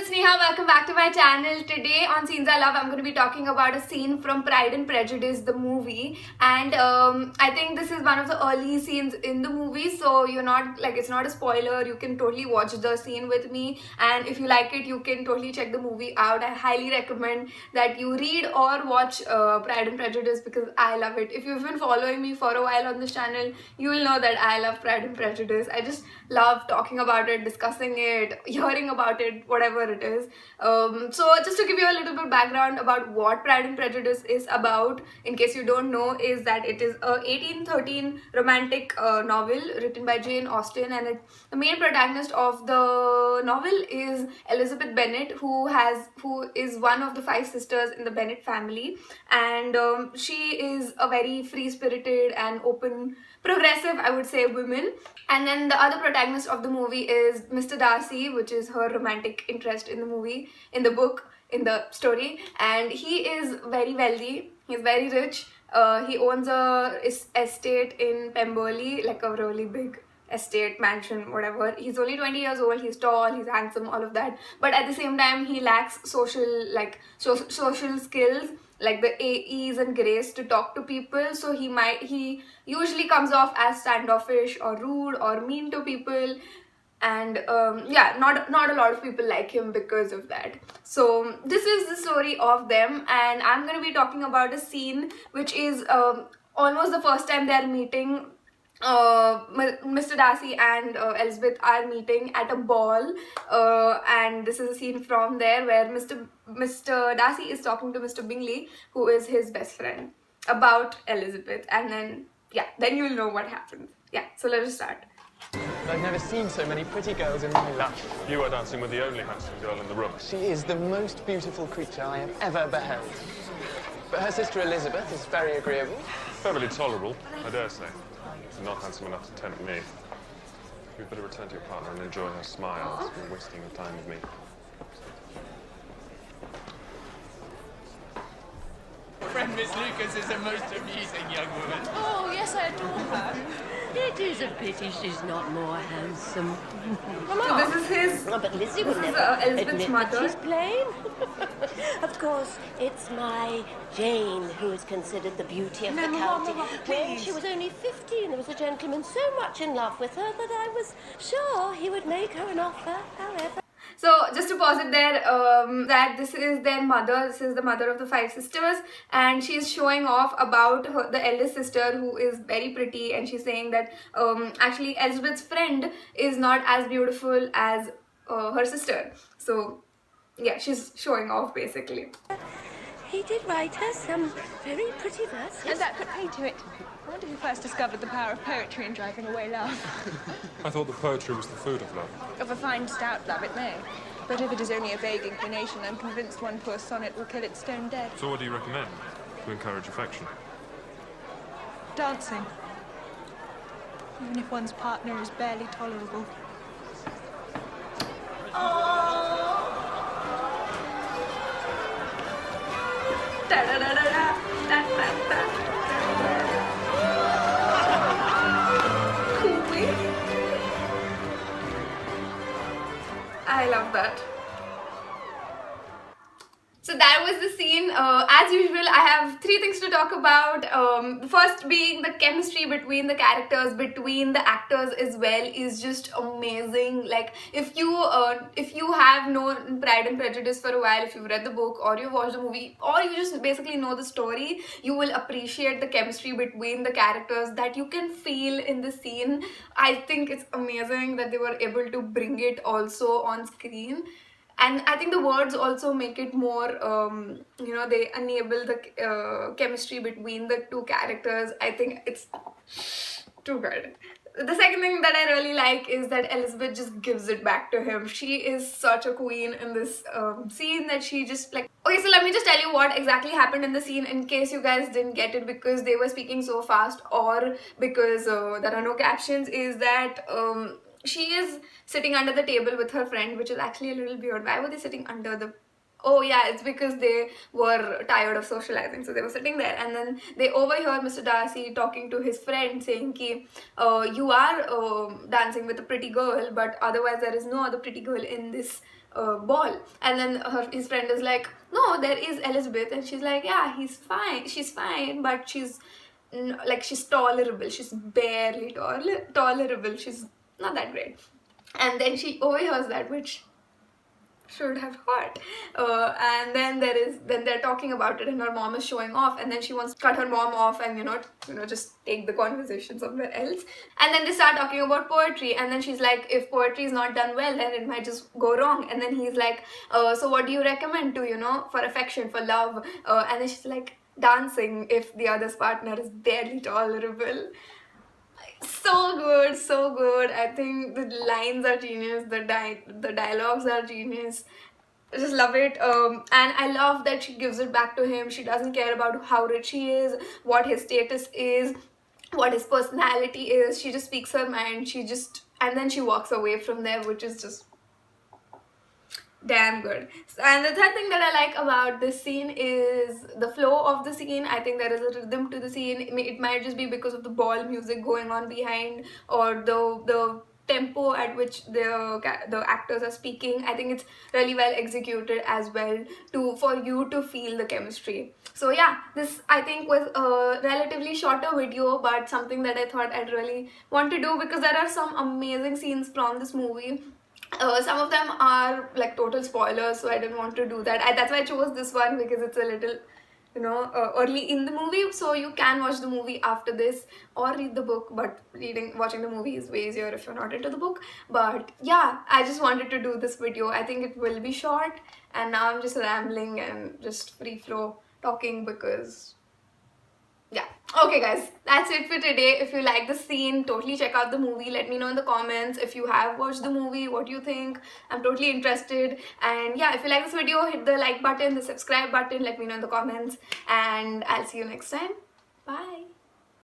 it's Neha. Welcome back to my channel. Today on Scenes I Love, I'm going to be talking about a scene from Pride and Prejudice, the movie. And I think this is one of the early scenes in the movie, so you're not like, it's not a spoiler. You can totally watch the scene with me, and if you like it, you can totally check the movie out. I highly recommend that you read or watch Pride and Prejudice because I love it. If you've been following me for a while on this channel, you will know that I love Pride and Prejudice. I just love talking about it, discussing it, hearing about it, whatever it is. So just to give you a little bit background about what Pride and Prejudice is about, in case you don't know, is that it is a 1813 romantic novel written by Jane Austen, and the main protagonist of the novel is Elizabeth Bennet, who is one of the 5 sisters in the Bennet family, and she is a very free-spirited and open, progressive, I would say, woman. And then the other protagonist of the movie is Mr. Darcy, which is her romantic interest in the movie, in the book, in the story. And he is very wealthy. He's very rich. He owns a estate in Pemberley, like a really big estate, mansion, whatever. He's only 20 years old. He's tall, he's handsome, all of that. But at the same time, he lacks social skills, like the ease and grace to talk to people. So he usually comes off as standoffish or rude or mean to people, and yeah, not a lot of people like him because of that. So this is the story of them, and I'm going to be talking about a scene which is almost the first time they're meeting. Mr. Darcy and Elizabeth are meeting at a ball, and this is a scene from there where Mr. Darcy is talking to Mr. Bingley, who is his best friend, about Elizabeth, and then then you'll know what happens. Yeah, so let us start. I've never seen so many pretty girls in my life. You are dancing with the only handsome girl in the room. She is the most beautiful creature I have ever beheld. But her sister Elizabeth is very agreeable. Perfectly tolerable, I dare say. Not handsome enough to tempt me. You'd better return to your partner and enjoy her smiles. You're wasting your time with me. Friend Miss Lucas is a most amusing young woman. Oh, yes, I adore her. It is a pity she's not more handsome. So this is his. Oh, but Lizzie will This is never Elizabeth's admit mother. that she's plain. Of course, it's my Jane who is considered the beauty of the county. When she was only 15, there was a gentleman so much in love with her that I was sure he would make her an offer, however. So just to pause it there, that this is their mother. This is the mother of the 5 sisters, and she's showing off about the eldest sister, who is very pretty, and she's saying that actually Elizabeth's friend is not as beautiful as her sister. So yeah, she's showing off basically. He did write her some very pretty verses. And that put paid to it. I wonder who first discovered the power of poetry in driving away love. I thought the poetry was the food of love. Of a fine, stout love, it may. But if it is only a vague inclination, I'm convinced one poor sonnet will kill it stone dead. So what do you recommend to encourage affection? Dancing. Even if one's partner is barely tolerable. I love that. So that was the scene. As usual, I have 3 things to talk about. The first being the chemistry between the characters, between the actors as well, is just amazing. Like, if you have known Pride and Prejudice for a while, if you've read the book or you watched the movie, or you just basically know the story, you will appreciate the chemistry between the characters that you can feel in the scene. I think it's amazing that they were able to bring it also on screen. And I think the words also make it more, they enable the chemistry between the 2 characters. I think it's too good. The second thing that I really like is that Elizabeth just gives it back to him. She is such a queen in this scene that she just like... Okay, so let me just tell you what exactly happened in the scene in case you guys didn't get it because they were speaking so fast or because there are no captions, is that... she is sitting under the table with her friend, which is actually a little weird. Why were they sitting under the... Oh yeah, it's because they were tired of socializing, so they were sitting there, and then they overhear Mr. Darcy talking to his friend saying ki, you are dancing with a pretty girl, but otherwise there is no other pretty girl in this ball. and then his friend is like, no, there is Elizabeth, and she's like, yeah, she's fine, but she's like, she's tolerable, she's barely tolerable, she's not that great. And then she overhears that, which should have heard. And then they're talking about it, and her mom is showing off, and then she wants to cut her mom off and just take the conversation somewhere else. And then they start talking about poetry, and then she's like, if poetry is not done well, then it might just go wrong. And then he's like, so what do you recommend to for affection, for love? And then she's like, dancing if the other's partner is barely tolerable. So good, so good. I think the lines are genius, the dialogues are genius. I just love it. And I love that she gives it back to him. She doesn't care about how rich he is, what his status is, what his personality is. She just speaks her mind. And then she walks away from there, which is just damn good. And the third thing that I like about this scene is the flow of the scene. I think there is a rhythm to the scene. It might just be because of the ball music going on behind, or the tempo at which the actors are speaking. I think it's really well executed as well for you to feel the chemistry. So yeah, this I think was a relatively shorter video, but something that I thought I'd really want to do because there are some amazing scenes from this movie. Some of them are like total spoilers, so I didn't want to do that. That's why I chose this one, because it's a little early in the movie, so you can watch the movie after this or read the book, but watching the movie is way easier if you're not into the book. But yeah, I just wanted to do this video. I think it will be short, and now I'm just rambling and just free flow talking because yeah. Okay guys, that's it for today. If you like the scene, totally check out the movie. Let me know in the comments if you have watched the movie, what do you think? I'm totally interested. And yeah, if you like this video, hit the like button, the subscribe button, let me know in the comments, and I'll see you next time. Bye.